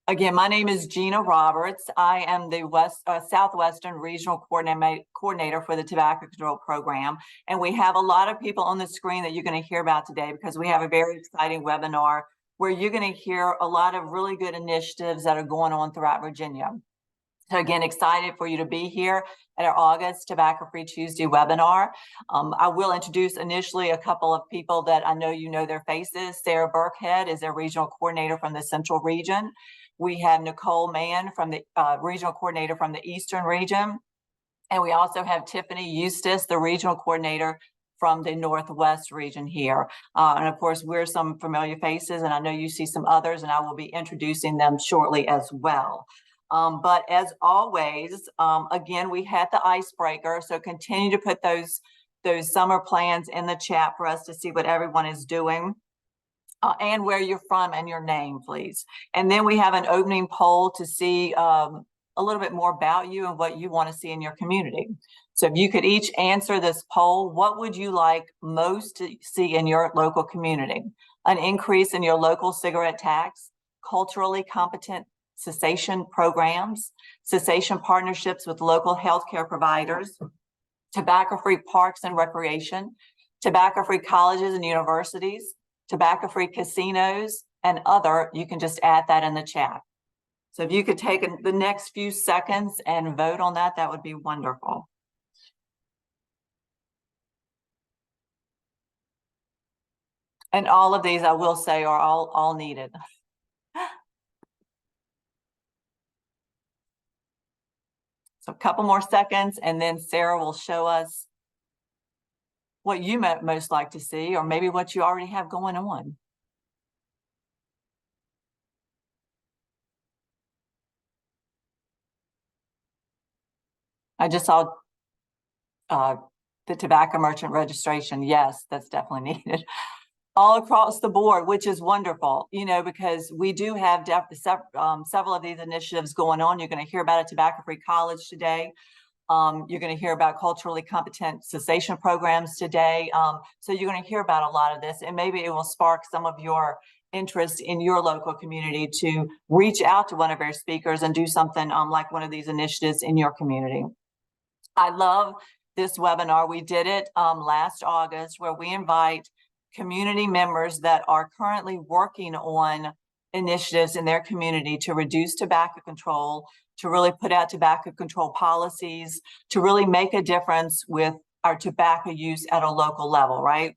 Again, my name is Gina Roberts. I am the Southwestern Regional Coordinator for the Tobacco Control Program. And we have a lot of people on the screen that you're going to hear about today because we have a very exciting webinar where you're going to hear a lot of really good initiatives that are going on throughout Virginia. So again, excited for you to be here at our August Tobacco Free Tuesday webinar. I will introduce initially a couple of people that I know you know their faces. Sarah Burkhead is a regional coordinator from the Central Region. We have Nicole Mann from the regional coordinator from the Eastern Region. And we also have Tiffany Eustace, the regional coordinator from the Northwest region here. And of course, we're some familiar faces, and I know you see some others, and I will be introducing them shortly as well. But as always, again, we had the icebreaker, so continue to put those summer plans in the chat for us to see what everyone is doing. And where you're from and your name, please. And then we have an opening poll to see a little bit more about you and what you want to see in your community. So if you could each answer this poll, what would you like most to see in your local community? An increase in your local cigarette tax, culturally competent cessation programs, cessation partnerships with local healthcare providers, tobacco-free parks and recreation, tobacco-free colleges and universities, tobacco-free casinos, and other. You can just add that in the chat. So if you could take the next few seconds and vote on that, that would be wonderful. And all of these, I will say, are all needed. So a couple more seconds, and then Sarah will show us what you might most like to see, or maybe what you already have going on. I just saw the tobacco merchant registration. Yes, that's definitely needed. All across the board, which is wonderful, you know, because we do have several of these initiatives going on. You're going to hear about a tobacco-free college today. You're going to hear about culturally competent cessation programs today. So you're going to hear about a lot of this, and maybe it will spark some of your interest in your local community to reach out to one of our speakers and do something like one of these initiatives in your community. I love this webinar. We did it last August, where we invite community members that are currently working on initiatives in their community to reduce tobacco control, to really put out tobacco control policies, to really make a difference with our tobacco use at a local level, right?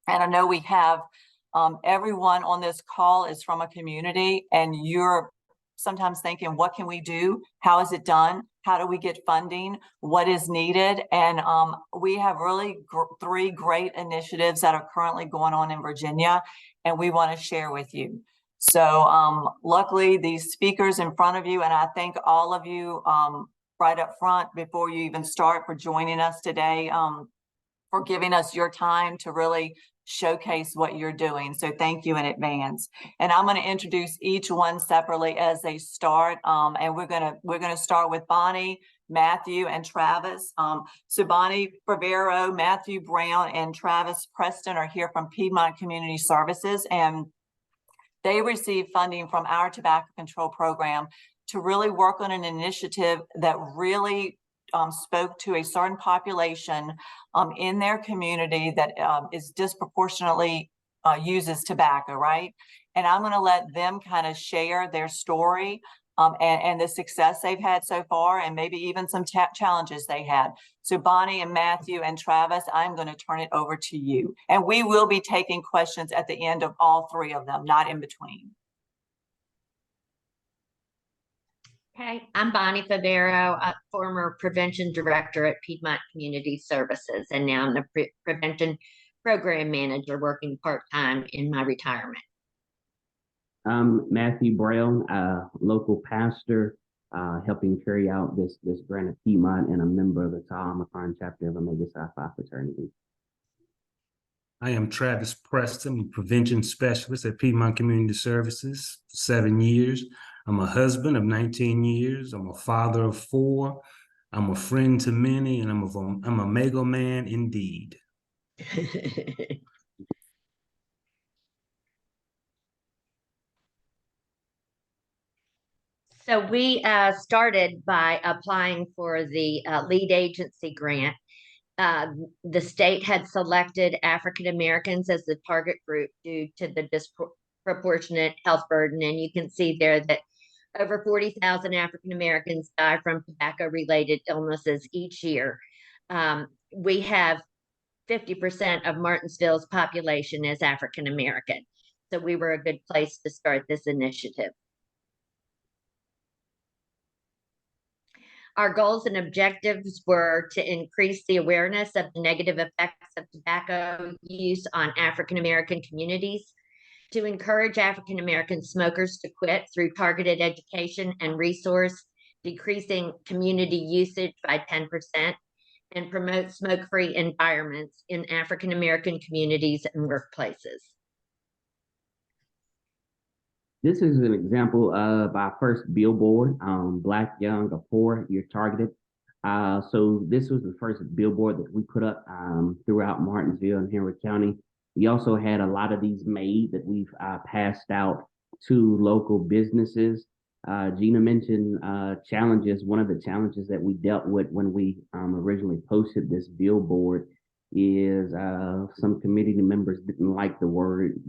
And I know we have everyone on this call is from a community, and you're sometimes thinking, what can we do? How is it done? How do we get funding? What is needed? And we have really three great initiatives that are currently going on in Virginia, and we want to share with you. So luckily, these speakers in front of you, and I thank all of you right up front before you even start for joining us today, for giving us your time to really showcase what you're doing. So thank you in advance. And I'm going to introduce each one separately as they start. And we're going to start with Bonnie, Matthew, and Travis. So Bonnie Favero, Matthew Brown, and Travis Preston are here from Piedmont Community Services, and they receive funding from our tobacco control program to really work on an initiative that really spoke to a certain population in their community that is disproportionately uses tobacco, right? And I'm going to let them kind of share their story and the success they've had so far, and maybe even some challenges they had. So Bonnie and Matthew and Travis, I'm going to turn it over to you. And we will be taking questions at the end of all three of them, not in between. Okay, I'm Bonnie Favero, a former prevention director at Piedmont Community Services, and now I'm the prevention program manager working part-time in my retirement. I'm Matthew Brown, local pastor, helping carry out this grant at Piedmont, and a member of the Tau Omicron chapter of Omega Psi Phi fraternity. I am Travis Preston, prevention specialist at Piedmont Community Services for 7 years. I'm a husband of 19 years. I'm a father of 4. I'm a friend to many, and I'm a mega man indeed. So we started by applying for the lead agency grant. The state had selected African Americans as the target group due to the disproportionate health burden. And you can see there that over 40,000 African Americans die from tobacco-related illnesses each year. We have 50% of Martinsville's population is African American. So we were a good place to start this initiative. Our goals and objectives were to increase the awareness of the negative effects of tobacco use on African American communities, to encourage African American smokers to quit through targeted education and resource, decreasing community usage by 10%, and promote smoke-free environments in African American communities and workplaces. This is an example of our first billboard, Black, Young, or Poor, you're targeted. So this was the first billboard that we put up throughout Martinsville and Henry County. We also had a lot of these made that we've passed out to local businesses. Gina mentioned challenges. One of the challenges that we dealt with when we originally posted this billboard is some community members didn't like the word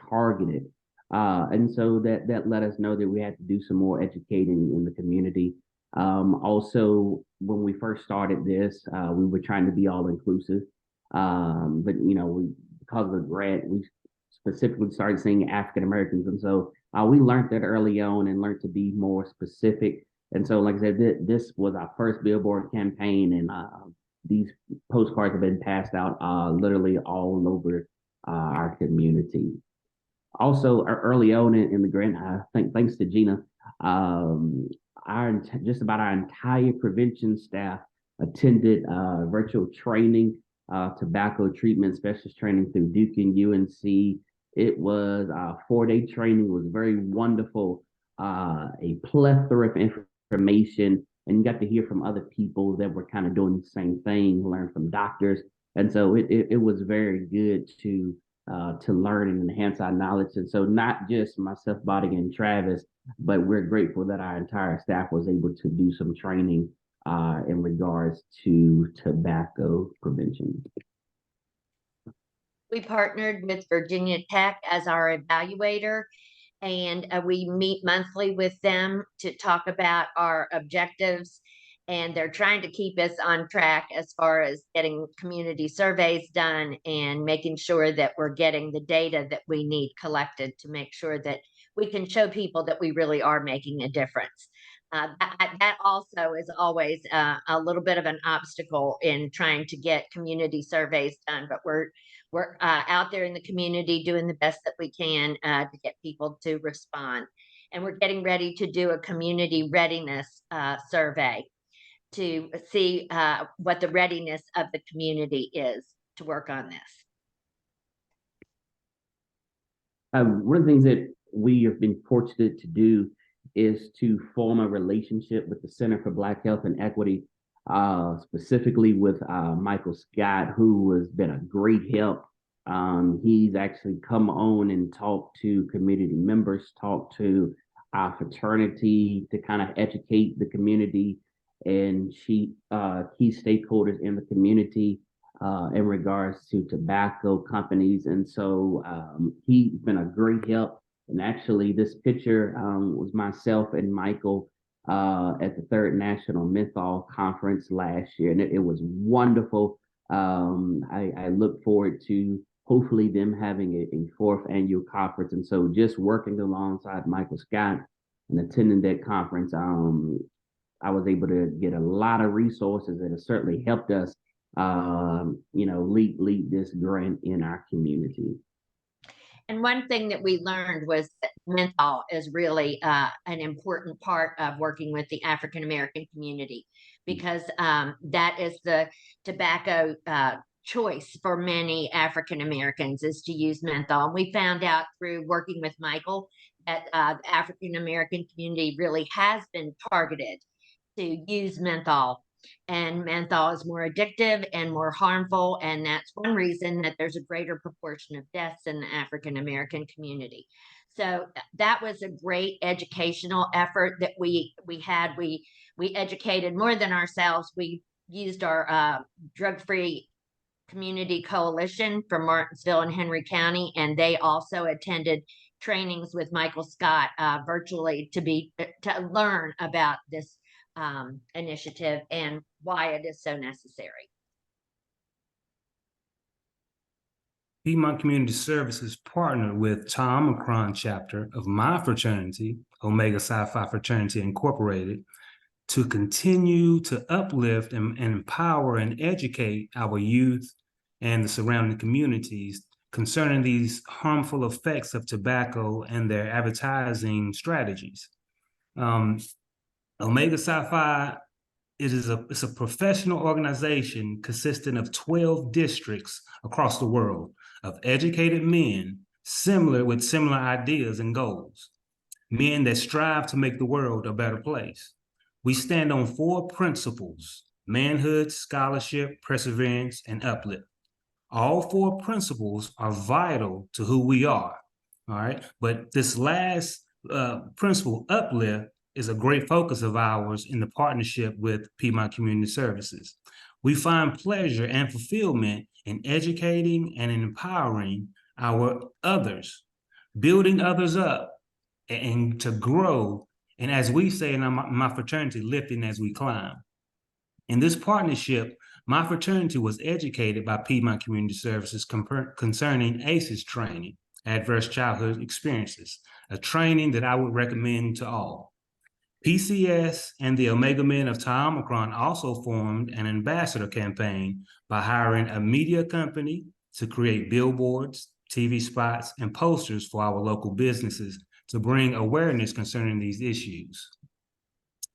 targeted. And so that let us know that we had to do some more educating in the community. Also, when we first started this, we were trying to be all inclusive. But because of the grant, we specifically started saying African Americans. And so we learned that early on and learned to be more specific. And so, like I said, this was our first billboard campaign, and these postcards have been passed out literally all over our community. Also, early on in the grant, I think thanks to Gina, just about our entire prevention staff attended virtual training, tobacco treatment specialist training through Duke and UNC. It was a 4-day training, was very wonderful, a plethora of information, and you got to hear from other people that were kind of doing the same thing, learn from doctors. And so it was very good to learn and enhance our knowledge. And so not just myself, Boddy, and Travis, but we're grateful that our entire staff was able to do some training in regards to tobacco prevention. We partnered with Virginia Tech as our evaluator, and we meet monthly with them to talk about our objectives. And they're trying to keep us on track as far as getting community surveys done and making sure that we're getting the data that we need collected to make sure that we can show people that we really are making a difference. That also is always a little bit of an obstacle in trying to get community surveys done, but we're out there in the community doing the best that we can to get people to respond. And we're getting ready to do a community readiness survey to see what the readiness of the community is to work on this. One of the things that we have been fortunate to do is to form a relationship with the Center for Black Health and Equity, specifically with Michael Scott, who has been a great help. He's actually come on and talked to community members, talked to our fraternity to kind of educate the community and key stakeholders in the community in regards to tobacco companies. And so he's been a great help. And actually, this picture was myself and Michael at the 3rd National Menthol Conference last year, and it was wonderful. I look forward to hopefully them having a 4th annual conference. And so just working alongside Michael Scott and attending that conference, I was able to get a lot of resources that have certainly helped us, lead this grant in our community. And one thing that we learned was that menthol is really an important part of working with the African American community, because that is the tobacco choice for many African Americans, is to use menthol. And we found out through working with Michael that the African American community really has been targeted to use menthol and menthol is more addictive and more harmful. And that's one reason that there's a greater proportion of deaths in the African American community. So that was a great educational effort that we had. We educated more than ourselves. We used our drug-free community coalition from Martinsville and Henry County, and they also attended trainings with Michael Scott virtually to learn about this initiative and why it is so necessary. Piedmont Community Services partnered with Tom Omicron chapter of my fraternity, Omega Psi Phi Fraternity Incorporated, to continue to uplift and empower and educate our youth and the surrounding communities concerning these harmful effects of tobacco and their advertising strategies. Omega Psi Phi it's a professional organization consisting of 12 districts across the world of educated men with similar ideas and goals, men that strive to make the world a better place. We stand on 4 principles: manhood, scholarship, perseverance, and uplift. All 4 principles are vital to who we are, all right? But this last principle, uplift, is a great focus of ours in the partnership with Piedmont Community Services. We find pleasure and fulfillment in educating and empowering our others, building others up and to grow. And as we say in my fraternity, lifting as we climb. In this partnership, my fraternity was educated by Piedmont Community Services concerning ACEs training, Adverse Childhood Experiences, a training that I would recommend to all. PCS and the Omega Men of Tau Omicron also formed an ambassador campaign by hiring a media company to create billboards, TV spots, and posters for our local businesses to bring awareness concerning these issues.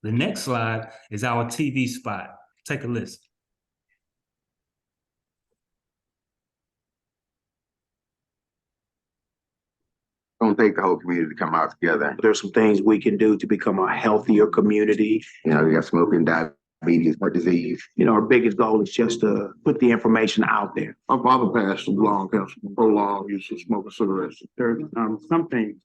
The next slide is our TV spot. Take a listen. Don't take the whole community to come out together. There's some things we can do to become a healthier community. You know, you got smoking, diabetes, heart disease. You know, our biggest goal is just to put the information out there. My father passed from lung cancer, prolonged use of smoking cigarettes. There's some things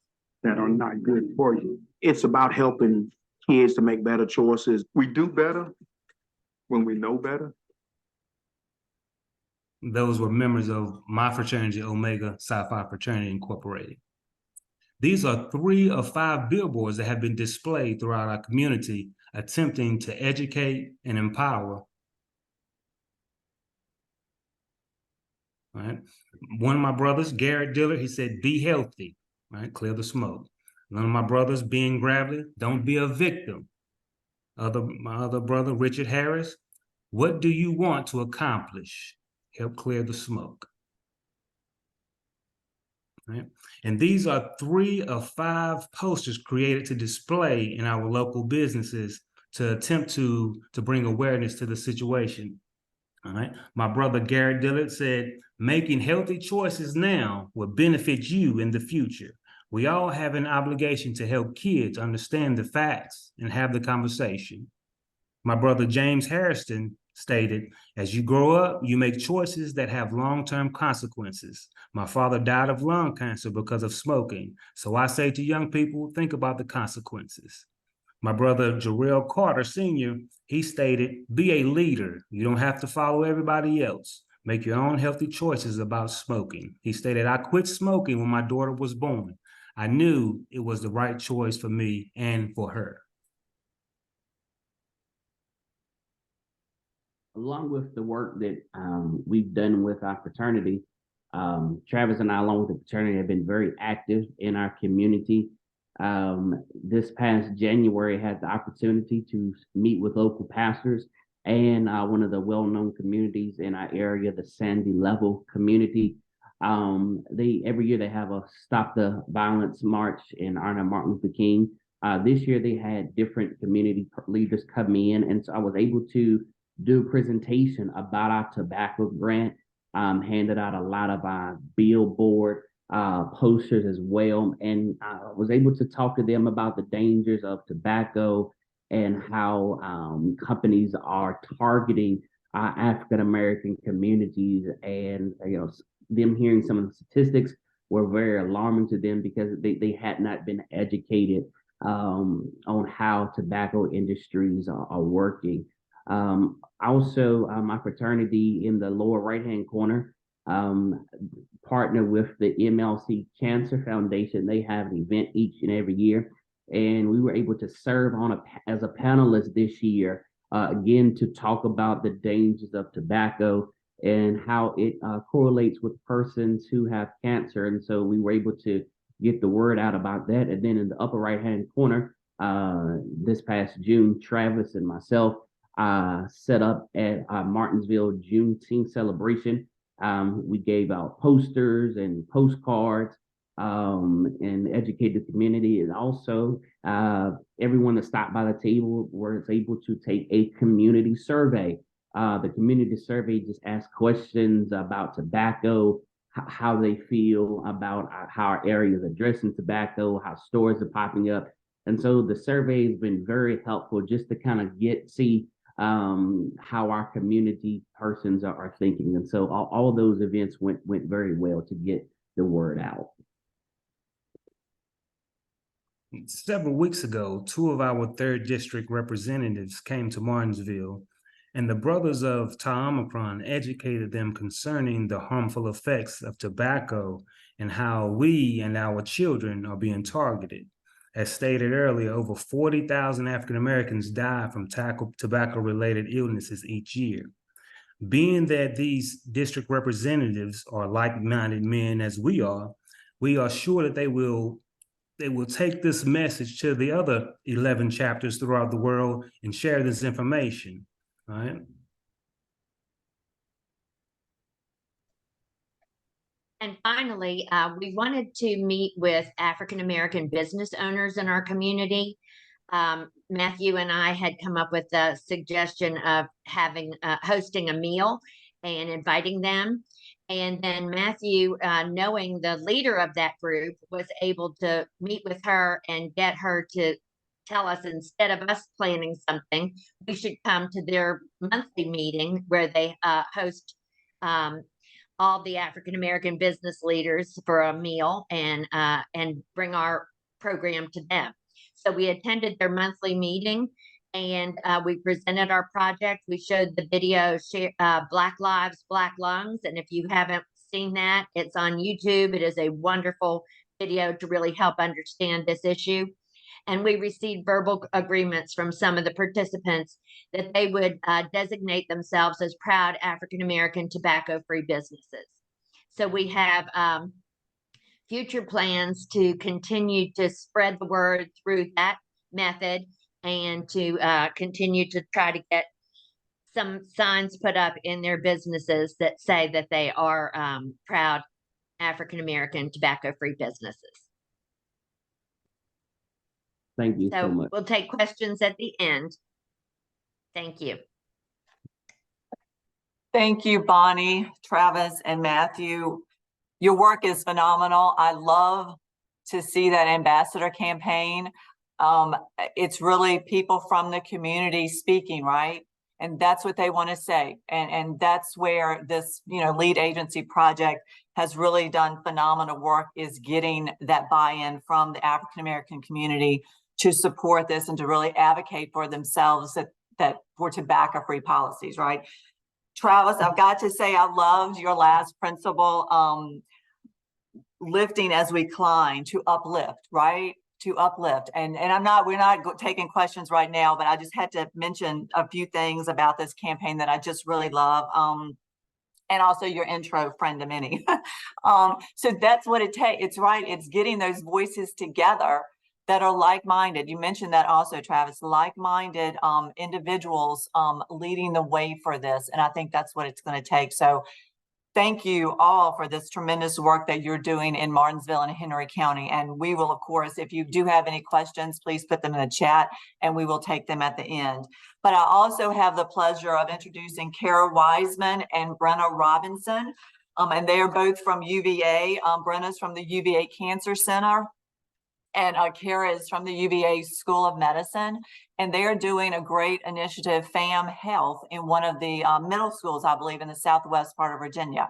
that are not good for you. It's about helping kids to make better choices. We do better when we know better. Those were members of my fraternity, Omega Psi Phi Fraternity Incorporated. These are 3 of 5 billboards that have been displayed throughout our community, attempting to educate and empower. All right. One of my brothers, Garrett Dillard, he said, "Be healthy," right? Clear the smoke. One of my brothers, Ben Gravely, "Don't be a victim." My other brother, Richard Harris, "What do you want to accomplish?" Help clear the smoke. Right? And these are 3 of 5 posters created to display in our local businesses to attempt to bring awareness to the situation. All right. My brother Garrett Dillard said, "Making healthy choices now will benefit you in the future. We all have an obligation to help kids understand the facts and have the conversation." My brother James Harrison stated, "As you grow up, you make choices that have long-term consequences. My father died of lung cancer because of smoking. So I say to young people, think about the consequences." My brother Jarrell Carter Sr., he stated, "Be a leader. You don't have to follow everybody else. Make your own healthy choices about smoking." He stated, "I quit smoking when my daughter was born. I knew it was the right choice for me and for her." Along with the work that we've done with our fraternity, Travis and I, along with the fraternity, have been very active in our community. This past January, had the opportunity to meet with local pastors and one of the well-known communities in our area, the Sandy Level community. Every year they have a Stop the Violence March in honor of Martin Luther King. This year they had different community leaders come in, and so I was able to do a presentation about our tobacco grant, handed out a lot of our billboard posters as well, and I was able to talk to them about the dangers of tobacco and how companies are targeting African American communities, and them hearing some of the statistics were very alarming to them because they had not been educated on how tobacco industries are working. Also, my fraternity in the lower right-hand corner partner with the MLC Cancer Foundation. They have an event each and every year, and we were able to serve as a panelist this year, again, to talk about the dangers of tobacco and how it correlates with persons who have cancer. And so we were able to get the word out about that. And then in the upper right-hand corner, this past June, Travis and myself set up at Martinsville Juneteenth celebration. We gave out posters and postcards and educated the community. And also, everyone that stopped by the table was able to take a community survey. The community survey just asked questions about tobacco, how they feel about how our area is addressing tobacco, how stores are popping up. And so the survey has been very helpful just to kind of see how our community persons are thinking. And so all of those events went very well to get the word out. Several weeks ago, 2 of our 3rd District representatives came to Martinsville, and the brothers of Tau Omicron educated them concerning the harmful effects of tobacco and how we and our children are being targeted. As stated earlier, over 40,000 African Americans die from tobacco-related illnesses each year. Being that these district representatives are like-minded men as we are sure that they will take this message to the other 11 chapters throughout the world and share this information. All right. And finally, we wanted to meet with African American business owners in our community. Matthew and I had come up with the suggestion of hosting a meal and inviting them. And then Matthew, knowing the leader of that group, was able to meet with her and get her to tell us, instead of us planning something, we should come to their monthly meeting where they host all the African American business leaders for a meal and bring our program to them. So we attended their monthly meeting, and we presented our project. We showed the video, Black Lives, Black Lungs. And if you haven't seen that, it's on YouTube. It is a wonderful video to really help understand this issue. And we received verbal agreements from some of the participants that they would designate themselves as proud African American tobacco-free businesses. So we have future plans to continue to spread the word through that method, and to continue to try to get some signs put up in their businesses that say that they are proud African American tobacco-free businesses. Thank you so much. We'll take questions at the end. Thank you. Thank you, Bonnie, Travis, and Matthew. Your work is phenomenal. I love to see that ambassador campaign. It's really people from the community speaking, right? And that's what they want to say. And that's where this, lead agency project has really done phenomenal work, is getting that buy-in from the African American community to support this and to really advocate for themselves that for tobacco-free policies, right? Travis, I've got to say, I loved your last principle, lifting as we climb, to uplift, right? To uplift. And we're not taking questions right now, but I just had to mention a few things about this campaign that I just really love. And also your intro, friend of many. So that's what it takes. It's right. It's getting those voices together that are like-minded. You mentioned that also, Travis, like-minded individuals leading the way for this. And I think that's what it's going to take. So thank you all for this tremendous work that you're doing in Martinsville and Henry County. And we will, of course, if you do have any questions, please put them in the chat and we will take them at the end. But I also have the pleasure of introducing Kara Wiseman and Brenna Robinson. And they are both from UVA. Brenna's from the UVA Cancer Center. and Kara is from the UVA School of Medicine, and they are doing a great initiative, FamHealth, in one of the middle schools, I believe, in the southwest part of Virginia.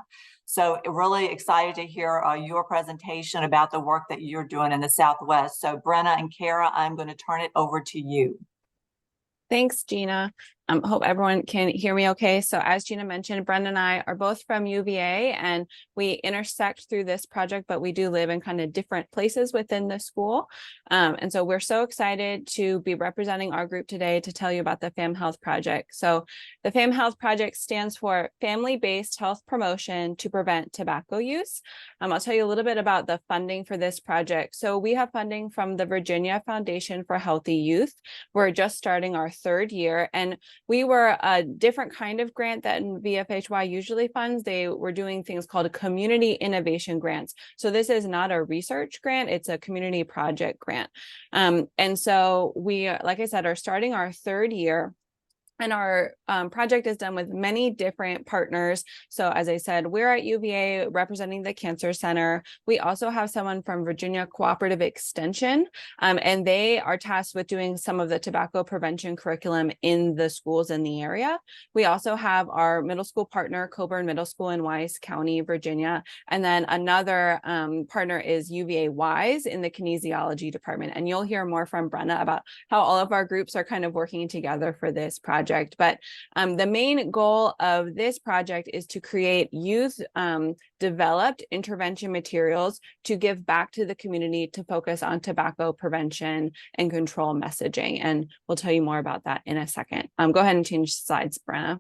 So really excited to hear your presentation about the work that you're doing in the Southwest. So Brenna and Kara, I'm going to turn it over to you. Thanks, Gina. Hope everyone can hear me okay. So as Gina mentioned, Brenda and I are both from UVA, and we intersect through this project, but we do live in kind of different places within the school. And so we're so excited to be representing our group today to tell you about the FamHealth project. So the FamHealth project stands for Family-Based Health Promotion to Prevent Tobacco Use. I'll tell you a little bit about the funding for this project. So we have funding from the Virginia Foundation for Healthy Youth. We're just starting our third year, and we were a different kind of grant than VFHY usually funds. They were doing things called community innovation grants. So this is not a research grant, it's a community project grant. And so we, like I said, are starting our third year. And our project is done with many different partners. So as I said, we're at UVA representing the Cancer Center. We also have someone from Virginia Cooperative Extension, and they are tasked with doing some of the tobacco prevention curriculum in the schools in the area. We also have our middle school partner, Coburn Middle School in Wise County, Virginia. And then another partner is UVA Wise in the kinesiology department. And you'll hear more from Brenna about how all of our groups are kind of working together for this project. But the main goal of this project is to create youth developed intervention materials to give back to the community to focus on tobacco prevention and control messaging. And we'll tell you more about that in a second. Go ahead and change slides, Brenna.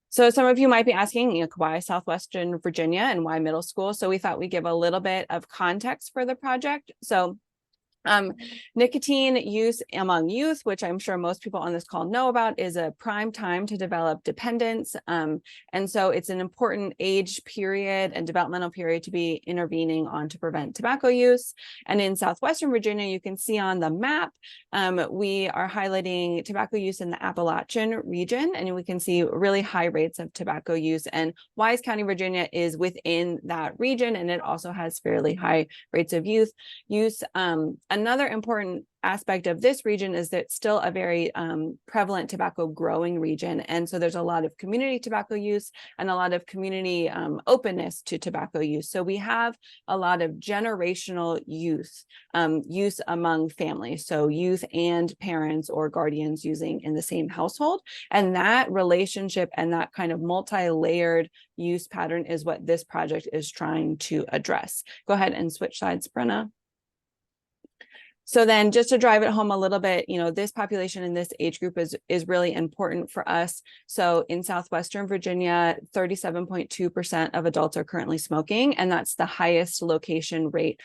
So some of you might be asking, why Southwestern Virginia and why middle school? So we thought we'd give a little bit of context for the project. So nicotine use among youth, which I'm sure most people on this call know about, is a prime time to develop dependence. And so it's an important age period and developmental period to be intervening on to prevent tobacco use. And in Southwestern Virginia, you can see on the map, we are highlighting tobacco use in the Appalachian region, and we can see really high rates of tobacco use. And Wise County, Virginia is within that region, and it also has fairly high rates of youth use. Another important aspect of this region is that it's still a very prevalent tobacco growing region. And so there's a lot of community tobacco use and a lot of community openness to tobacco use. So we have a lot of generational youth use among families. So youth and parents or guardians using in the same household. And that relationship and that kind of multi-layered use pattern is what this project is trying to address. Go ahead and switch slides, Brenna. So then just to drive it home a little bit, this population in this age group is really important for us. So in Southwestern Virginia, 37.2% of adults are currently smoking, and that's the highest location rate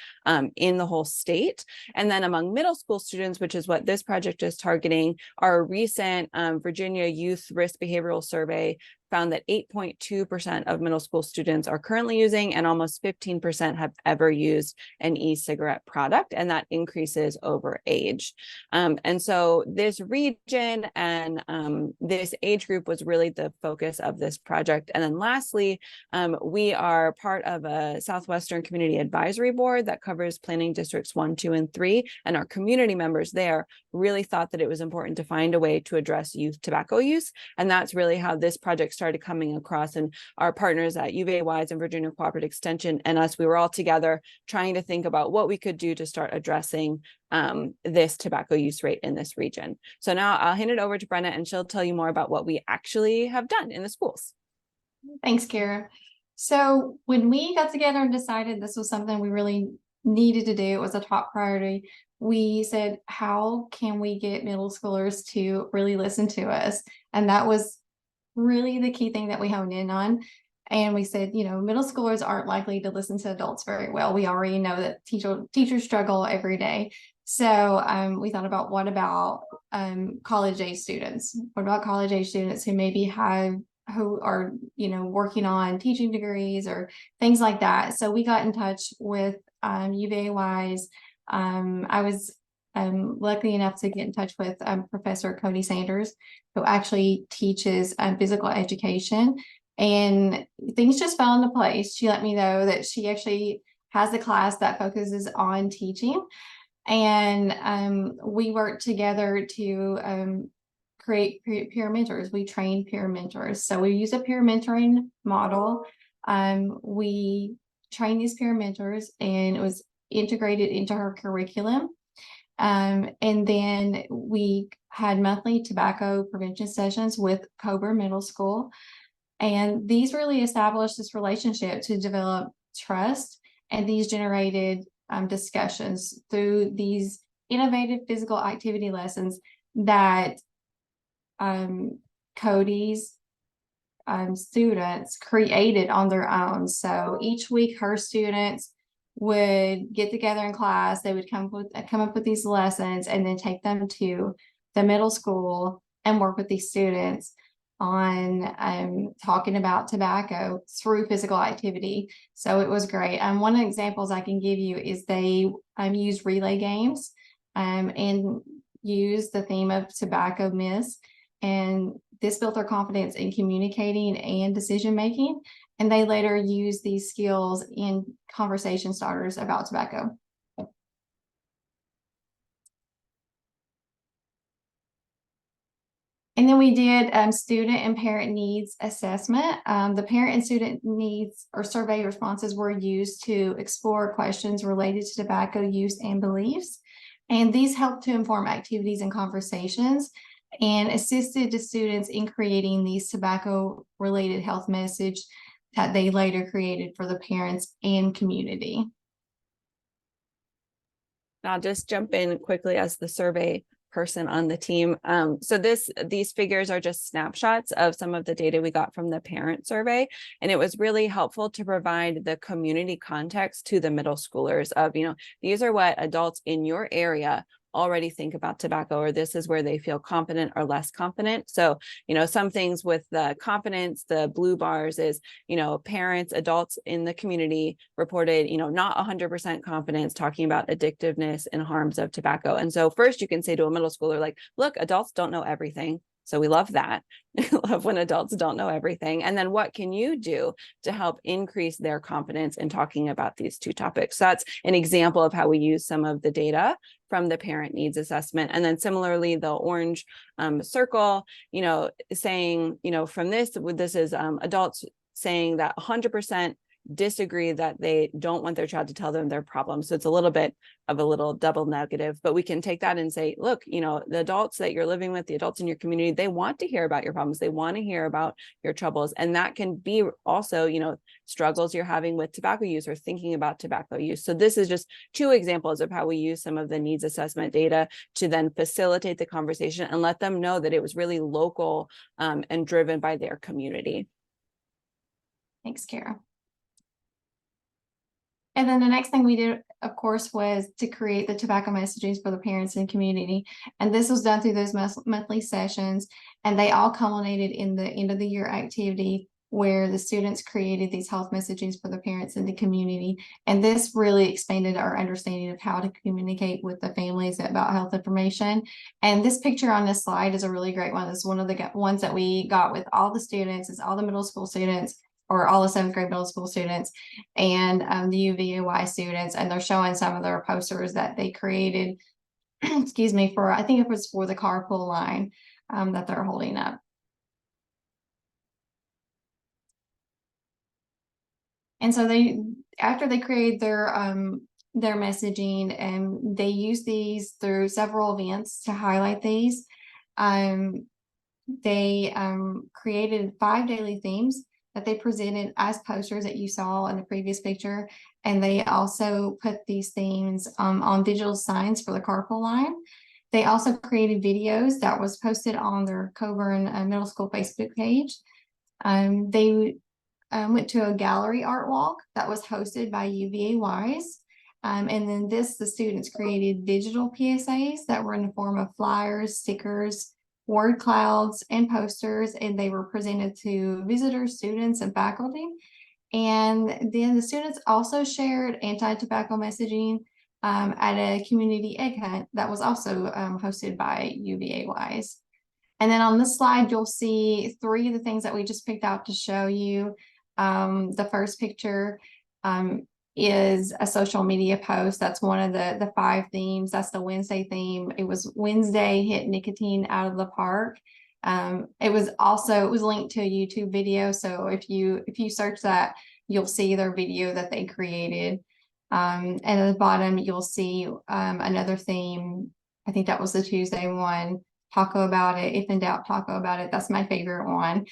in the whole state. And then among middle school students, which is what this project is targeting, our recent Virginia Youth Risk Behavioral Survey found that 8.2% of middle school students are currently using, and almost 15% have ever used an e-cigarette product, and that increases over age. And so this region and this age group was really the focus of this project. And then lastly, we are part of a Southwestern Community Advisory Board that covers planning districts 1, 2, and 3, and our community members there really thought that it was important to find a way to address youth tobacco use. And that's really how this project started coming across. And our partners at UVA Wise and Virginia Cooperative Extension and us, we were all together trying to think about what we could do to start addressing this tobacco use rate in this region. So now I'll hand it over to Brenna, and she'll tell you more about what we actually have done in the schools. Thanks, Kara. So when we got together and decided this was something we really needed to do, it was a top priority. We said, how can we get middle schoolers to really listen to us? And that was really the key thing that we honed in on. And we said, middle schoolers aren't likely to listen to adults very well. We already know that teachers struggle every day. So we thought about what about college age students? What about college age students who maybe who are working on teaching degrees or things like that? So we got in touch with UVA Wise. I was lucky enough to get in touch with Professor Cody Sanders, who actually teaches physical education, and things just fell into place. She let me know that she actually has a class that focuses on teaching. And we worked together to create peer mentors. We trained peer mentors. So we use a peer mentoring model. We trained these peer mentors, and it was integrated into her curriculum. And then we had monthly tobacco prevention sessions with Coburn Middle School. And these really established this relationship to develop trust. And these generated discussions through these innovative physical activity lessons that Cody's students created on their own. So each week her students would get together in class, they would come up with these lessons and then take them to the middle school and work with these students on talking about tobacco through physical activity. So it was great. One of the examples I can give you is they use relay games and use the theme of tobacco myths. And this built their confidence in communicating and decision making. And they later used these skills in conversation starters about tobacco. And then we did student and parent needs assessment. The parent and student needs or survey responses were used to explore questions related to tobacco use and beliefs. And these helped to inform activities and conversations and assisted the students in creating these tobacco-related health message that they later created for the parents and community. I'll just jump in quickly as the survey person on the team. So these figures are just snapshots of some of the data we got from the parent survey. And it was really helpful to provide the community context to the middle schoolers of, these are what adults in your area already think about tobacco, or this is where they feel confident or less confident. So, some things with the confidence, the blue bars is, parents, adults in the community reported, not 100% confidence talking about addictiveness and harms of tobacco. And so first you can say to a middle schooler, like, look, adults don't know everything. So we love that. Love when adults don't know everything. And then what can you do to help increase their confidence in talking about these two topics? So that's an example of how we use some of the data from the parent needs assessment. And then similarly, the orange circle, saying, from this is adults saying that 100% disagree that they don't want their child to tell them their problems. So it's a little bit of a little double negative, but we can take that and say, look, the adults that you're living with, the adults in your community, they want to hear about your problems. They want to hear about your troubles. And that can be also, struggles you're having with tobacco use or thinking about tobacco use. So this is just two examples of how we use some of the needs assessment data to then facilitate the conversation and let them know that it was really local and driven by their community. Thanks, Kara. And then the next thing we did, of course, was to create the tobacco messages for the parents and community. And this was done through those monthly sessions. And they all culminated in the end of the year activity where the students created these health messages for the parents and the community. And this really expanded our understanding of how to communicate with the families about health information. And this picture on this slide is a really great one. This is one of the ones that we got with all the students. It's all the middle school students, or all the 7th grade middle school students and the UVAY students. And they're showing some of their posters that they created, excuse me, for, I think it was for the carpool line that they're holding up. And so after they create their messaging, and they use these through several events to highlight these. They created 5 daily themes that they presented as posters that you saw in the previous picture. And they also put these themes on digital signs for the carpool line. They also created videos that was posted on their Coburn Middle School Facebook page. They went to a gallery art walk that was hosted by UVAYs. And then the students created digital PSAs that were in the form of flyers, stickers, word clouds, and posters, and they were presented to visitors, students, and faculty. And then the students also shared anti-tobacco messaging at a community egg hunt that was also hosted by UVAYs. And then on this slide, you'll see 3 of the things that we just picked out to show you. The first picture is a social media post. That's one of the 5 themes. That's the Wednesday theme. It was Wednesday hit nicotine out of the park. It was linked to a YouTube video. So if you search that, you'll see their video that they created. And at the bottom, you'll see another theme. I think that was the Tuesday one. Taco about it. If in doubt, taco about it. That's my favorite one.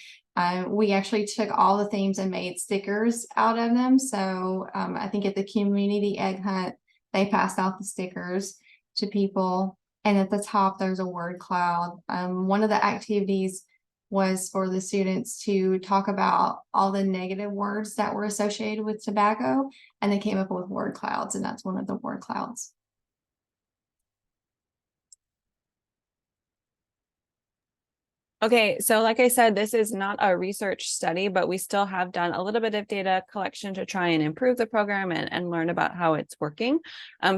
We actually took all the themes and made stickers out of them. So I think at the community egg hunt, they passed out the stickers to people. And at the top, there's a word cloud. One of the activities was for the students to talk about all the negative words that were associated with tobacco. And they came up with word clouds, and that's one of the word clouds. Okay, so like I said, this is not a research study, but we still have done a little bit of data collection to try and improve the program and learn about how it's working.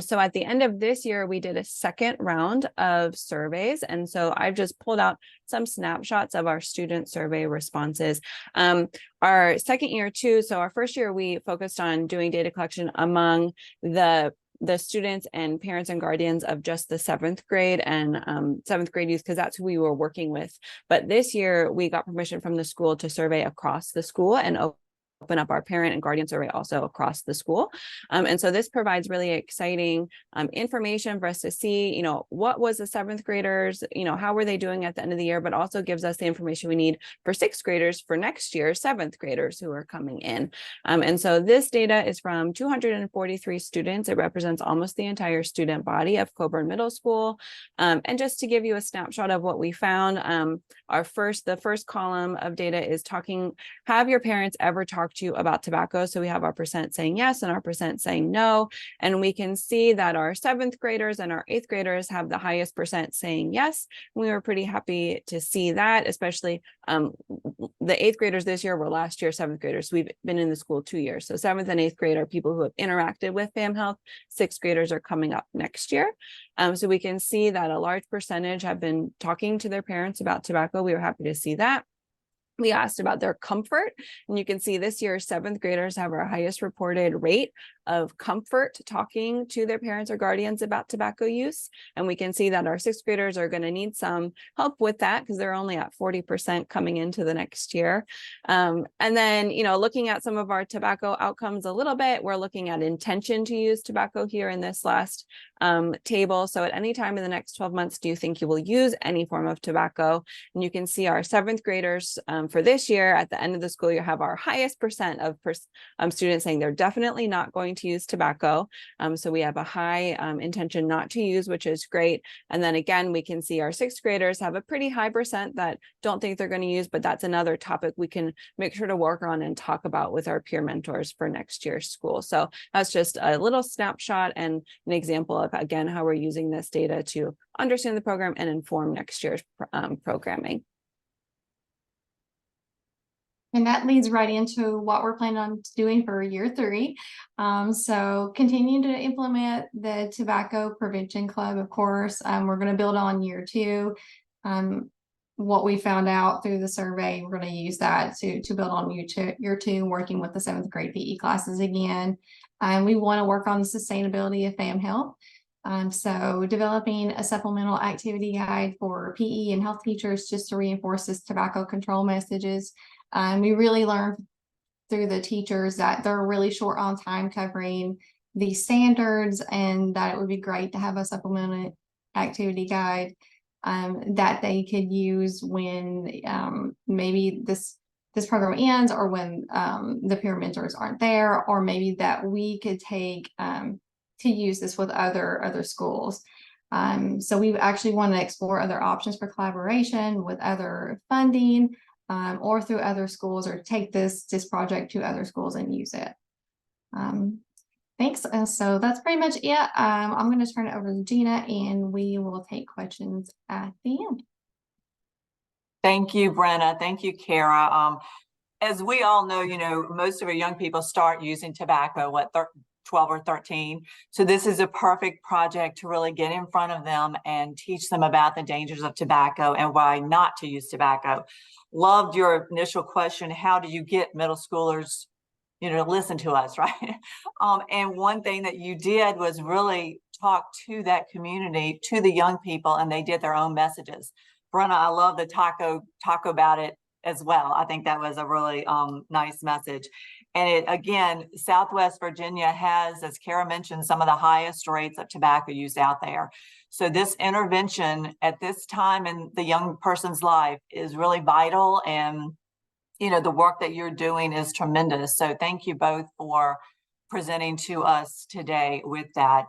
So at the end of this year, we did a second round of surveys. And so I've just pulled out some snapshots of our student survey responses. Our second year too, so our first year, we focused on doing data collection among the students and parents and guardians of just the 7th grade and 7th grade youth, because that's who we were working with. But this year we got permission from the school to survey across the school and open up our parent and guardian survey also across the school. And so this provides really exciting information for us to see, you know, what was the 7th graders, you know, how were they doing at the end of the year, but also gives us the information we need for 6th graders for next year, 7th graders who are coming in. And so this data is from 243 students. It represents almost the entire student body of Coburn Middle School. And just to give you a snapshot of what we found, the first column of data is talking, have your parents ever talked to you about tobacco? So we have our percent saying yes and our percent saying no. And we can see that our 7th graders and our 8th graders have the highest percent saying yes. We were pretty happy to see that, especially the 8th graders this year were last year 7th graders. So we've been in the school 2 years. So 7th and 8th grade are people who have interacted with FamHealth. 6th graders are coming up next year. So we can see that a large percentage have been talking to their parents about tobacco. We were happy to see that. We asked about their comfort, and you can see this year 7th graders have our highest reported rate of comfort talking to their parents or guardians about tobacco use. And we can see that our 6th graders are going to need some help with that because they're only at 40% coming into the next year. And then, you know, looking at some of our tobacco outcomes a little bit, we're looking at intention to use tobacco here in this last table. So at any time in the next 12 months, do you think you will use any form of tobacco? And you can see our 7th graders for this year at the end of the school year have our highest percent of students saying they're definitely not going to use tobacco. So we have a high intention not to use, which is great. And then again, we can see our 6th graders have a pretty high percent that don't think they're going to use, but that's another topic we can make sure to work on and talk about with our peer mentors for next year's school. So that's just a little snapshot and an example of, again, how we're using this data to understand the program and inform next year's programming. And that leads right into what we're planning on doing for year 3. So continue to implement the Tobacco Prevention Club, of course. We're going to build on year 2. What we found out through the survey, we're going to use that to build on year 2, working with the 7th grade PE classes again. We want to work on the sustainability of FamHealth. So developing a supplemental activity guide for PE and health teachers just to reinforce this tobacco control messages. We really learned through the teachers that they're really short on time covering these standards, and that it would be great to have a supplemental activity guide that they could use when maybe this program ends, or when the peer mentors aren't there, or maybe that we could take to use this with other schools. So we actually want to explore other options for collaboration with other funding, or through other schools, or take this project to other schools and use it. Thanks. So that's pretty much it. I'm going to turn it over to Gina, and we will take questions at the end. Thank you, Brenna. Thank you, Kara. As we all know, you know, most of our young people start using tobacco, 12 or 13. So this is a perfect project to really get in front of them and teach them about the dangers of tobacco and why not to use tobacco. Loved your initial question, how do you get middle schoolers to listen to us, right? And one thing that you did was really talk to that community, to the young people, and they did their own messages. Brenna, I love the talk about it as well. I think that was a really nice message. And it, again, Southwest Virginia has, as Kara mentioned, some of the highest rates of tobacco use out there. So this intervention at this time in the young person's life is really vital, and the work that you're doing is tremendous. So thank you both for presenting to us today with that.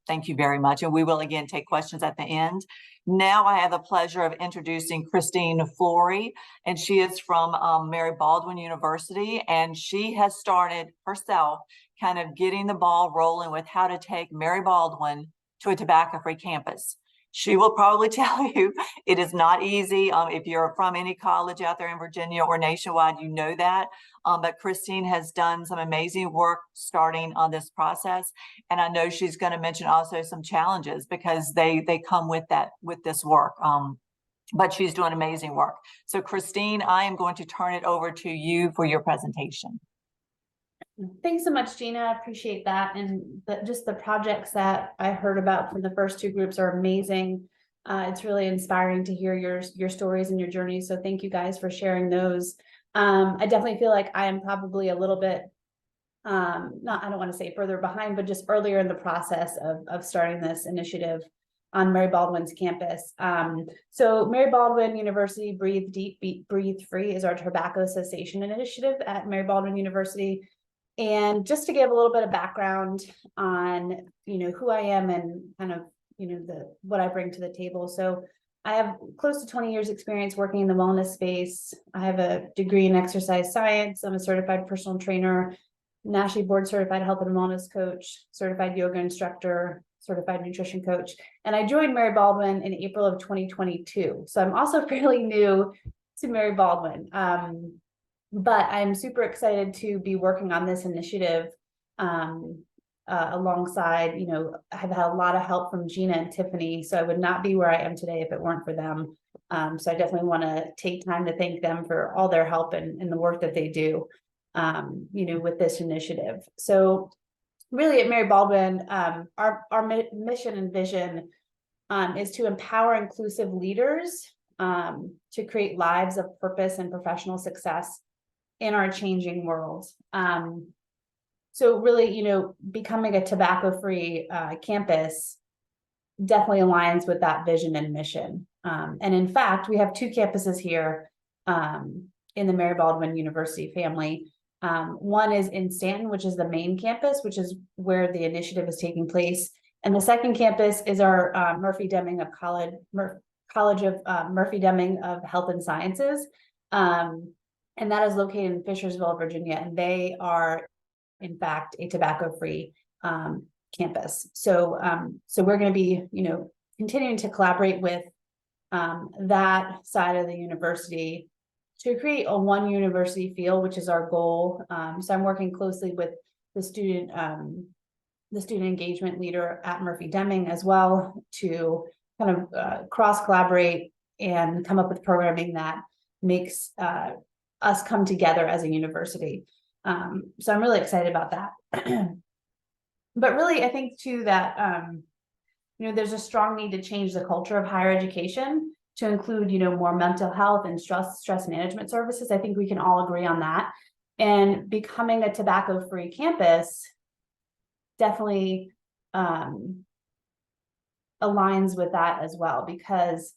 Thank you very much. And we will again take questions at the end. Now I have the pleasure of introducing Christine Flory, and she is from Mary Baldwin University, and she has started herself kind of getting the ball rolling with how to take Mary Baldwin to a tobacco-free campus. She will probably tell you it is not easy. If you're from any college out there in Virginia or nationwide, you know that. But Christine has done some amazing work starting on this process. And I know she's going to mention also some challenges because they come with this work. But she's doing amazing work. So Christine, I am going to turn it over to you for your presentation. Thanks so much, Gina. I appreciate that. And just the projects that I heard about from the first two groups are amazing. It's really inspiring to hear your stories and your journeys. So thank you guys for sharing those. I definitely feel like I am probably a little bit, I don't want to say further behind, but just earlier in the process of starting this initiative on Mary Baldwin's campus. So Mary Baldwin University Breathe Deep, Breathe Free is our tobacco cessation initiative at Mary Baldwin University. And just to give a little bit of background on, who I am and kind of, what I bring to the table. So I have close to 20 years experience working in the wellness space. I have a degree in exercise science. I'm a certified personal trainer, nationally board certified health and wellness coach, certified yoga instructor, certified nutrition coach. And I joined Mary Baldwin in April of 2022. So I'm also fairly new to Mary Baldwin. But I'm super excited to be working on this initiative alongside, I've had a lot of help from Gina and Tiffany, so I would not be where I am today if it weren't for them. So I definitely want to take time to thank them for all their help and the work that they do, with this initiative. So really at Mary Baldwin, our mission and vision is to empower inclusive leaders to create lives of purpose and professional success in our changing world. So really, becoming a tobacco-free campus definitely aligns with that vision and mission. And in fact, we have two campuses here in the Mary Baldwin University family. One is in Stanton, which is the main campus, which is where the initiative is taking place. And the second campus is our Murphy Deming of College of Murphy Deming of Health and Sciences. And that is located in Fishersville, Virginia, and they are, in fact, a tobacco-free campus. So, we're going to be, continuing to collaborate with that side of the university to create a one university feel, which is our goal. So I'm working closely with the student engagement leader at Murphy Deming as well to kind of cross collaborate and come up with programming that makes us come together as a university. So I'm really excited about that. But really, I think too that, there's a strong need to change the culture of higher education to include, more mental health and stress management services. I think we can all agree on that. And becoming a tobacco-free campus definitely aligns with that as well, because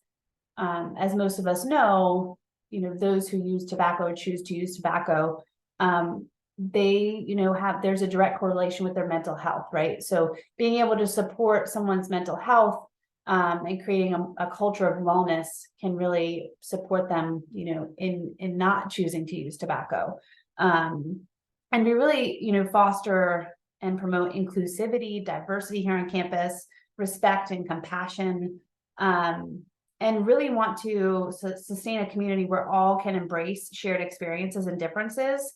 as most of us know, those who use tobacco or choose to use tobacco, they, there's a direct correlation with their mental health, right? So being able to support someone's mental health and creating a culture of wellness can really support them, in not choosing to use tobacco. And we really, foster and promote inclusivity, diversity here on campus, respect and compassion, and really want to sustain a community where all can embrace shared experiences and differences,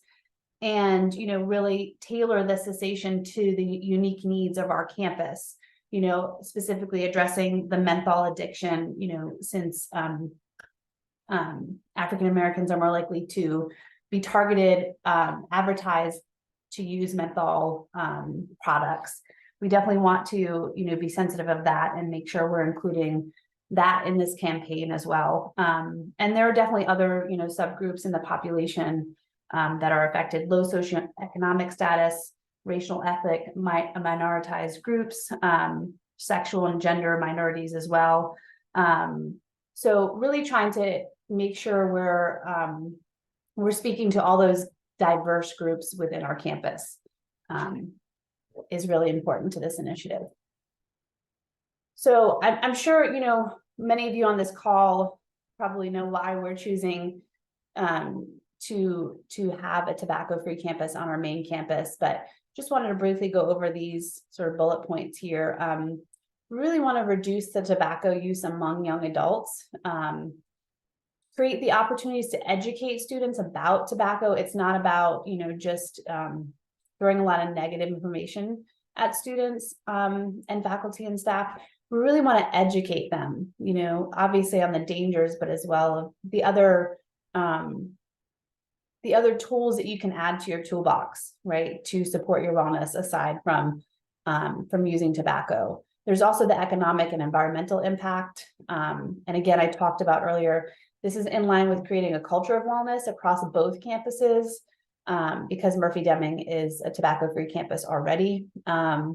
and really tailor the cessation to the unique needs of our campus, specifically addressing the menthol addiction, since African Americans are more likely to be targeted, advertised to use menthol products. We definitely want to, be sensitive of that and make sure we're including that in this campaign as well. And there are definitely other, subgroups in the population that are affected: low socioeconomic status, racial, ethnic, minoritized groups, sexual and gender minorities as well. So really trying to make sure we're speaking to all those diverse groups within our campus is really important to this initiative. So I'm sure, many of you on this call probably know why we're choosing to have a tobacco-free campus on our main campus, but just wanted to briefly go over these sort of bullet points here. We really want to reduce the tobacco use among young adults, create the opportunities to educate students about tobacco. It's not about, just throwing a lot of negative information at students and faculty and staff. We really want to educate them, obviously on the dangers, but as well the other tools that you can add to your toolbox, right, to support your wellness aside from using tobacco. There's also the economic and environmental impact. And again, I talked about earlier, this is in line with creating a culture of wellness across both campuses because Murphy-Deming is a tobacco-free campus already.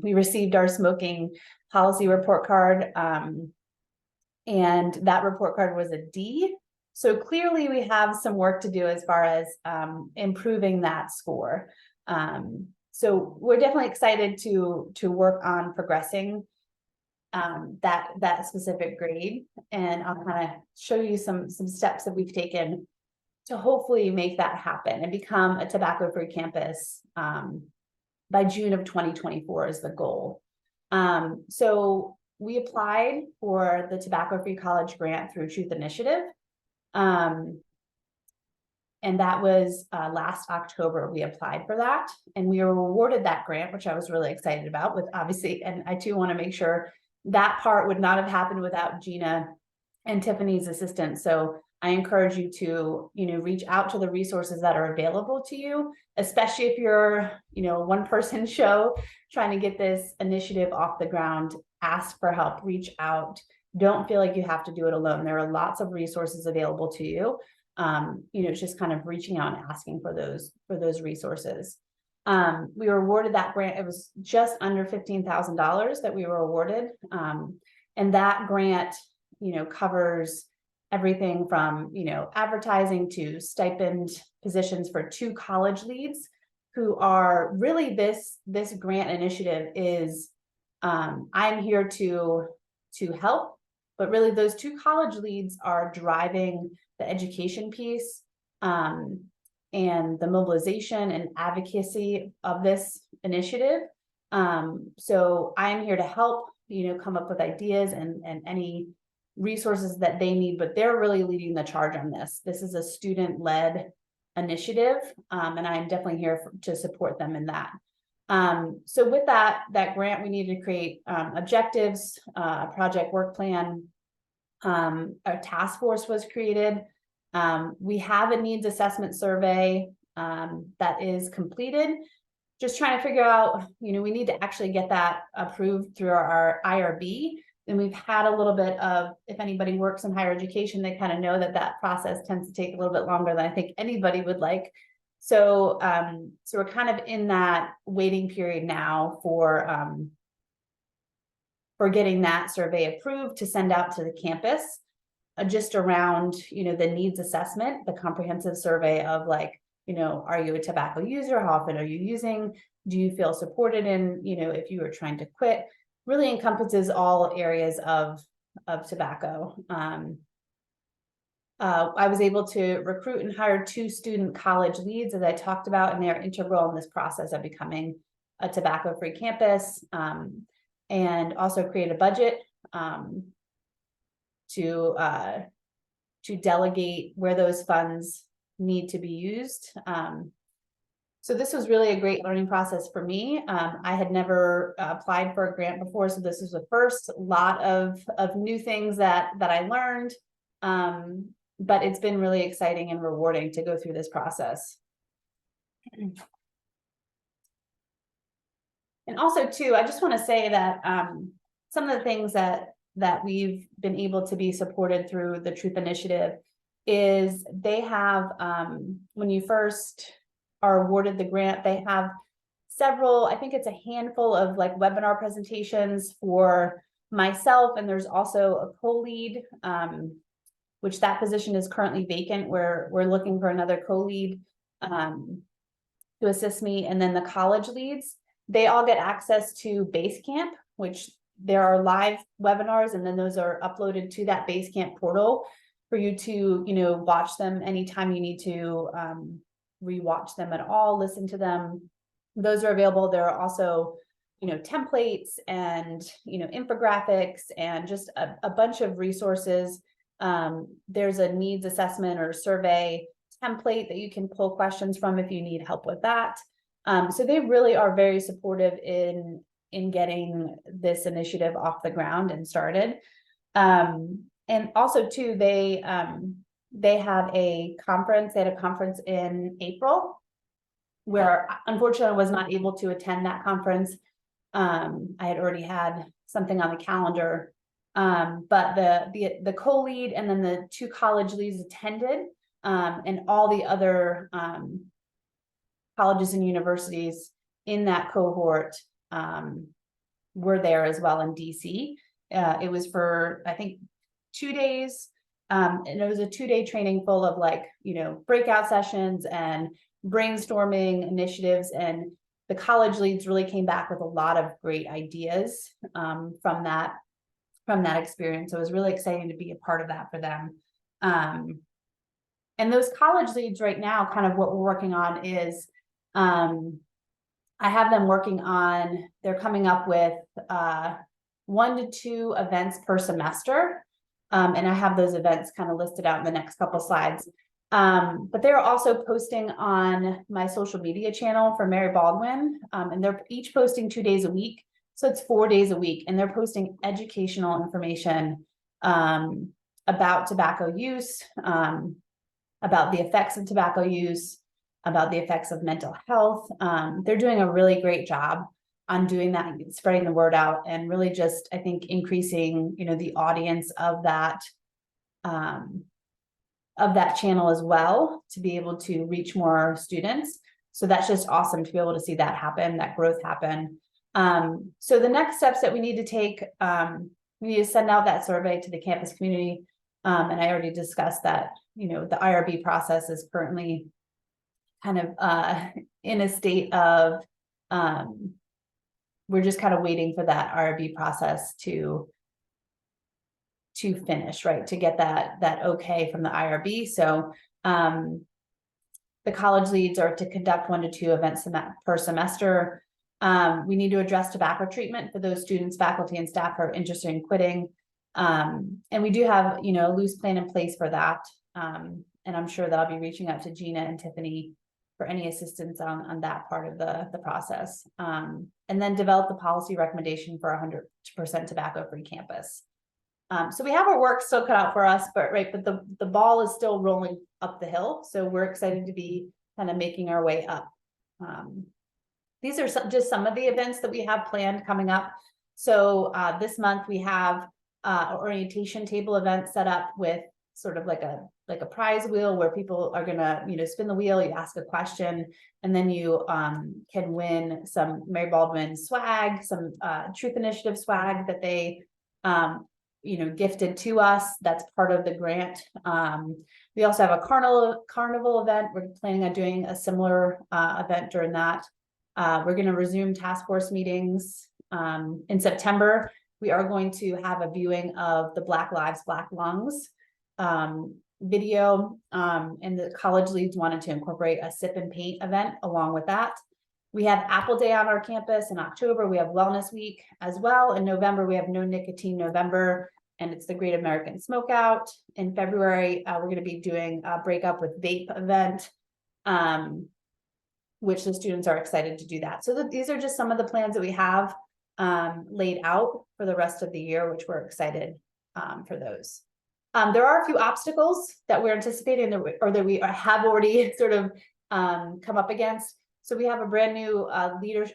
We received our smoking policy report card, and that report card was a D. So clearly we have some work to do as far as improving that score. So we're definitely excited to work on progressing that specific grade, and I'll kind of show you some steps that we've taken to hopefully make that happen and become a tobacco-free campus by June of 2024 is the goal. So we applied for the tobacco-free college grant through Truth Initiative. And that was last October we applied for that, and we were awarded that grant, which I was really excited about, with obviously, and I too want to make sure that part would not have happened without Gina and Tiffany's assistance. So I encourage you to, reach out to the resources that are available to you, especially if you're, a one-person show trying to get this initiative off the ground. Ask for help, reach out. Don't feel like you have to do it alone. There are lots of resources available to you. It's just kind of reaching out and asking for those resources. We were awarded that grant. It was just under $15,000 that we were awarded. And that grant, covers everything from, advertising to stipend positions for 2 college leads who are really this grant initiative is, I'm here to help, but really those 2 college leads are driving the education piece, and the mobilization and advocacy of this initiative. So I'm here to help, come up with ideas and any resources that they need, but they're really leading the charge on this. This is a student-led initiative, and I'm definitely here to support them in that. So with that grant, we needed to create objectives, project work plan. A task force was created. We have a needs assessment survey that is completed. Just trying to figure out, we need to actually get that approved through our IRB. And we've had a little bit of, if anybody works in higher education, they kind of know that process tends to take a little bit longer than I think anybody would like. So, so we're kind of in that waiting period now for getting that survey approved to send out to the campus, just around, the needs assessment, the comprehensive survey of like, are you a tobacco user? How often are you using? Do you feel supported in, if you were trying to quit? Really encompasses all areas of tobacco. I was able to recruit and hire 2 student college leads, as I talked about, and they're integral in this process of becoming a tobacco-free campus, and also create a budget to delegate where those funds need to be used. So this was really a great learning process for me. I had never applied for a grant before, so this is the first lot of new things that I learned. But it's been really exciting and rewarding to go through this process. And also too, I just want to say that some of the things that we've been able to be supported through the Truth Initiative is they have, when you first are awarded the grant, they have several, I think it's a handful of like webinar presentations for myself, and there's also a co-lead, which that position is currently vacant, where we're looking for another co-lead to assist me. And then the college leads, they all get access to Basecamp, which there are live webinars, and then those are uploaded to that Basecamp portal for you to, you know, watch them anytime you need to rewatch them at all, listen to them. Those are available. There are also, you know, templates and, you know, infographics and just a bunch of resources. There's a needs assessment or survey template that you can pull questions from if you need help with that. So they really are very supportive in getting this initiative off the ground and started. And also too, they have a conference. They had a conference in April where unfortunately I was not able to attend that conference. I had already had something on the calendar, but the co-lead and then the two college leads attended, and all the other colleges and universities in that cohort were there as well in DC. It was for, I think, 2 days, and it was a 2-day training full of like, you know, breakout sessions and brainstorming initiatives, and the college leads really came back with a lot of great ideas from that experience. So it was really exciting to be a part of that for them. And those college leads right now, kind of what we're working on is, I have them working on, they're coming up with 1 to 2 events per semester. And I have those events kind of listed out in the next couple slides. But they're also posting on my social media channel for Mary Baldwin, and they're each posting 2 days a week. So it's 4 days a week, and they're posting educational information about tobacco use, about the effects of tobacco use, about the effects of mental health. They're doing a really great job on doing that, spreading the word out, and really just, I think, increasing, you know, the audience of that channel as well, to be able to reach more students. So that's just awesome to be able to see that happen, that growth happen. So the next steps that we need to take, we need to send out that survey to the campus community. And I already discussed that, you know, the IRB process is currently kind of in a state of, we're just kind of waiting for that IRB process to finish, right, to get that okay from the IRB. So the college leads are to conduct 1 to 2 events per semester. We need to address tobacco treatment for those students, faculty, and staff who are interested in quitting. And we do have, you know, a loose plan in place for that. And I'm sure that I'll be reaching out to Gina and Tiffany for any assistance on that part of the process. And then develop the policy recommendation for 100% tobacco-free campus. So we have our work still cut out for us, but the ball is still rolling up the hill. So we're excited to be kind of making our way up. These are just some of the events that we have planned coming up. So this month we have an orientation table event set up with sort of like a prize wheel where people are gonna, you know, spin the wheel, you ask a question, and then you can win some Mary Baldwin swag, some Truth Initiative swag that they you know, gifted to us. That's part of the grant. We also have a carnival event. We're planning on doing a similar event during that. We're going to resume task force meetings in September. We are going to have a viewing of the Black Lives, Black Lungs video, and the college leads wanted to incorporate a sip and paint event along with that. We have Apple Day on our campus in October. We have Wellness Week as well. In November, we have No Nicotine November, and it's the Great American Smokeout. In February, we're going to be doing a Breakup with Vape event, which the students are excited to do that. So these are just some of the plans that we have laid out for the rest of the year, which we're excited for those. There are a few obstacles that we're anticipating or that we have already sort of come up against. So we have a brand new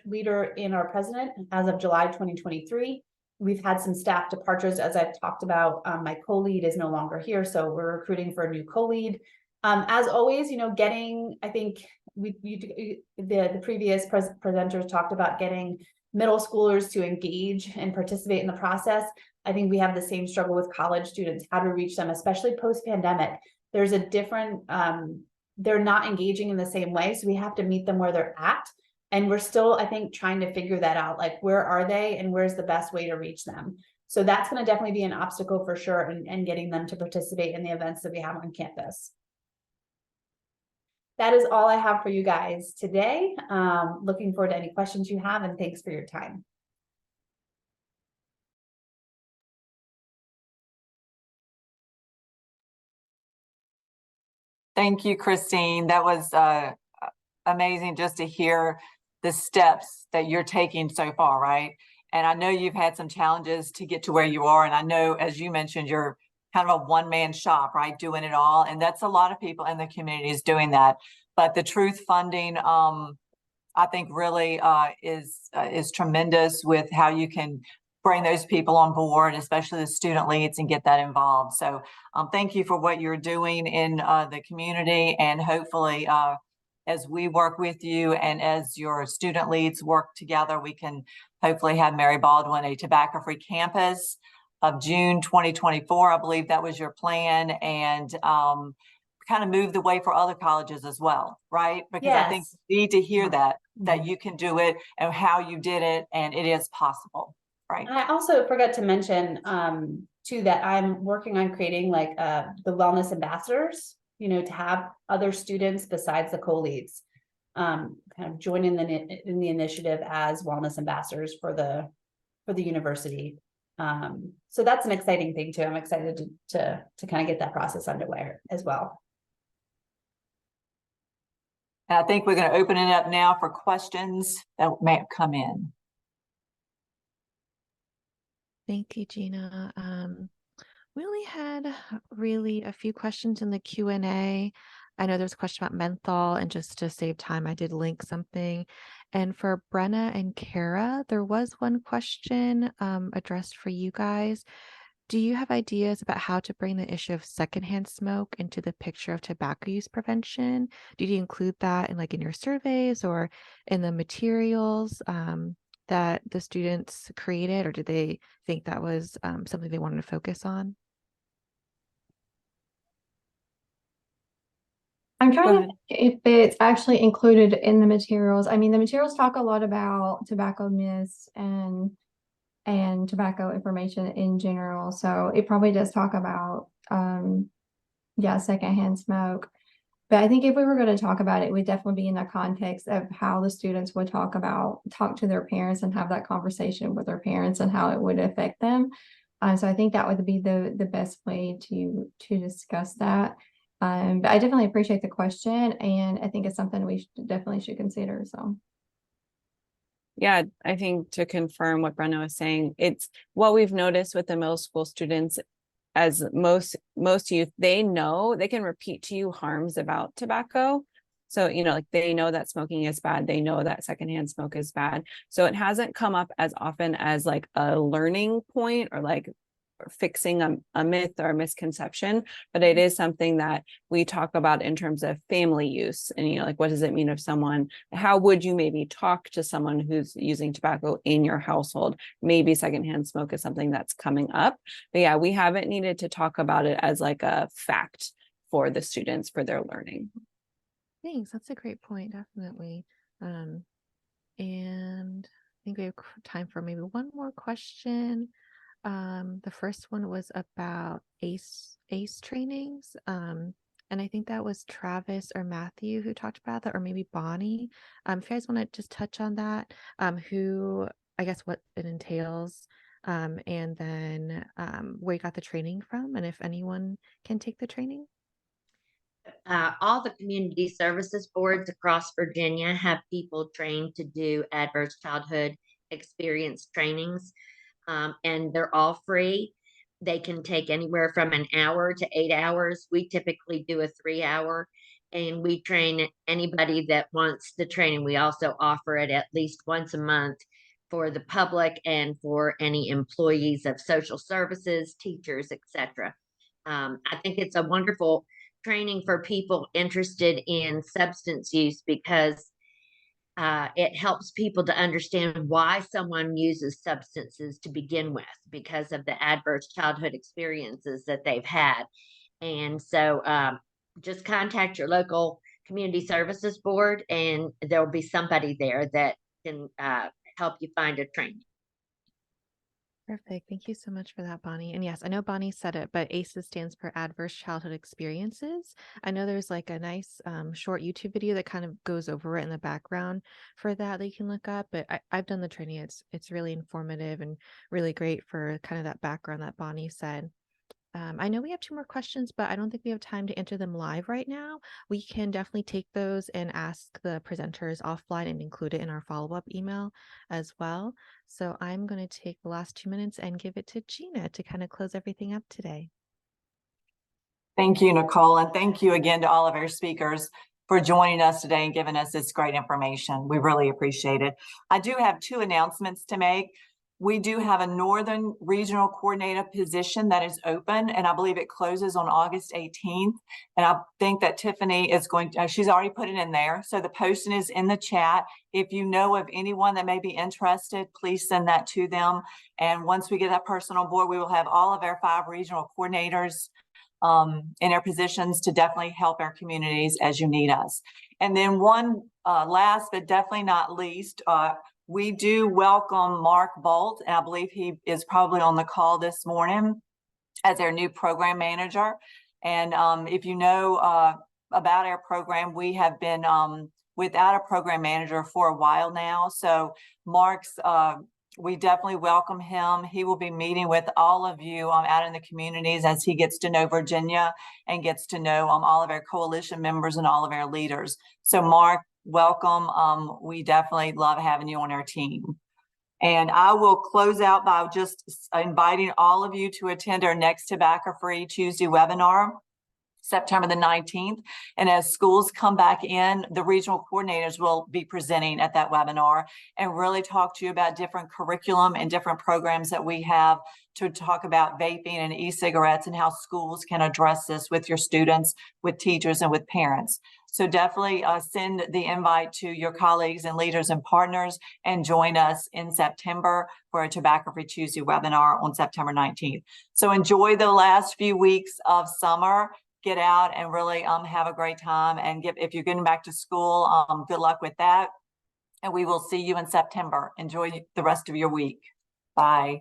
leader in our president as of July 2023. We've had some staff departures, as I've talked about. My co-lead is no longer here, so we're recruiting for a new co-lead. As always, you know, I think the previous presenters talked about getting middle schoolers to engage and participate in the process. I think we have the same struggle with college students, how to reach them, especially post-pandemic. There's a different, they're not engaging in the same way, so we have to meet them where they're at. And we're still, I think, trying to figure that out, like where are they and where's the best way to reach them. So that's going to definitely be an obstacle for sure, and getting them to participate in the events that we have on campus. That is all I have for you guys today. Looking forward to any questions you have, and thanks for your time. Thank you, Christine. That was amazing just to hear the steps that you're taking so far, right? And I know you've had some challenges to get to where you are. And I know, as you mentioned, you're kind of a one-man shop, right? Doing it all. And that's a lot of people in the community is doing that. But the Truth funding, I think really is tremendous with how you can bring those people on board, especially the student leads, and get that involved. So thank you for what you're doing in the community, and hopefully as we work with you and as your student leads work together, we can hopefully have Mary Baldwin a tobacco-free campus of June 2024. I believe that was your plan, and kind of move the way for other colleges as well, right? Because I think we need to hear that you can do it and how you did it, and it is possible. Right. And I also forgot to mention too that I'm working on creating like the wellness ambassadors, you know, to have other students besides the co-leads kind of join in the initiative as wellness ambassadors for the university. So that's an exciting thing too. I'm excited to kind of get that process underway as well. And I think we're going to open it up now for questions that may have come in. Thank you, Gina. We only had really a few questions in the Q&A. I know there's a question about menthol, and just to save time, I did link something. And for Brenna and Kara, there was one question addressed for you guys. Do you have ideas about how to bring the issue of secondhand smoke into the picture of tobacco use prevention? Did you include that in your surveys or in the materials that the students created, or did they think that was something they wanted to focus on? I'm trying to think if it's actually included in the materials. I mean, the materials talk a lot about tobacco myths and tobacco information in general. So it probably does talk about, secondhand smoke. But I think if we were going to talk about it, it would definitely be in the context of how the students would talk to their parents and have that conversation with their parents and how it would affect them. So I think that would be the best way to discuss that. But I definitely appreciate the question, and I think it's something we definitely should consider. So. Yeah, I think to confirm what Brenna was saying, it's what we've noticed with the middle school students. As most youth, they know they can repeat to you harms about tobacco. So, they know that smoking is bad. They know that secondhand smoke is bad. So it hasn't come up as often as like a learning point or like fixing a myth or a misconception, but it is something that we talk about in terms of family use. And, what does it mean if how would you maybe talk to someone who's using tobacco in your household? Maybe secondhand smoke is something that's coming up, but yeah, we haven't needed to talk about it as like a fact for the students for their learning. Thanks. That's a great point. Definitely. And I think we have time for maybe one more question. The first one was about ACE trainings. And I think that was Travis or Matthew who talked about that, or maybe Bonnie. If you guys want to just touch on that, what it entails, and then where you got the training from, and if anyone can take the training. All the community services boards across Virginia have people trained to do adverse childhood experience trainings. And they're all free. They can take anywhere from an hour to 8 hours. We typically do a 3-hour, And we train anybody that wants the training. We also offer it at least once a month for the public and for any employees of social services, teachers, etc. I think it's a wonderful training for people interested in substance use because it helps people to understand why someone uses substances to begin with because of the adverse childhood experiences that they've had. And so just contact your local community services board and there'll be somebody there that can help you find a training. Perfect. Thank you so much for that, Bonnie. And yes, I know Bonnie said it, but ACEs stands for Adverse Childhood Experiences. I know there's like a nice short YouTube video that kind of goes over it in the background for that you can look up. But I've done the training. It's really informative and really great for kind of that background that Bonnie said. I know we have 2 more questions, but I don't think we have time to enter them live right now. We can definitely take those and ask the presenters offline and include it in our follow-up email as well. So I'm going to take the last 2 minutes and give it to Gina to kind of close everything up today. Thank you, Nicole, and thank you again to all of our speakers for joining us today and giving us this great information. We really appreciate it. I do have 2 announcements to make. We do have a Northern Regional Coordinator position that is open, and I believe it closes on August 18th. And I think that Tiffany is going to, she's already put it in there. So the posting is in the chat. If you know of anyone that may be interested, please send that to them. And once we get that person on board, we will have all of our 5 regional coordinators in our positions to definitely help our communities as you need us. And then one last but definitely not least, we do welcome Mark Bolt, and I believe he is probably on the call this morning as our new program manager. And if you know about our program, we have been without a program manager for a while now. So Mark's, we definitely welcome him. He will be meeting with all of you out in the communities as he gets to know Virginia and gets to know all of our coalition members and all of our leaders. So Mark, welcome. We definitely love having you on our team. And I will close out by just inviting all of you to attend our next tobacco-free Tuesday webinar, September the 19th. And as schools come back in, the regional coordinators will be presenting at that webinar and really talk to you about different curriculum and different programs that we have to talk about vaping and e-cigarettes and how schools can address this with your students, with teachers, and with parents. So definitely send the invite to your colleagues and leaders and partners and join us in September for a Tobacco-Free Tuesday webinar on September 19th. So enjoy the last few weeks of summer. Get out and really have a great time. And if you're getting back to school, good luck with that. And we will see you in September. Enjoy the rest of your week. Bye.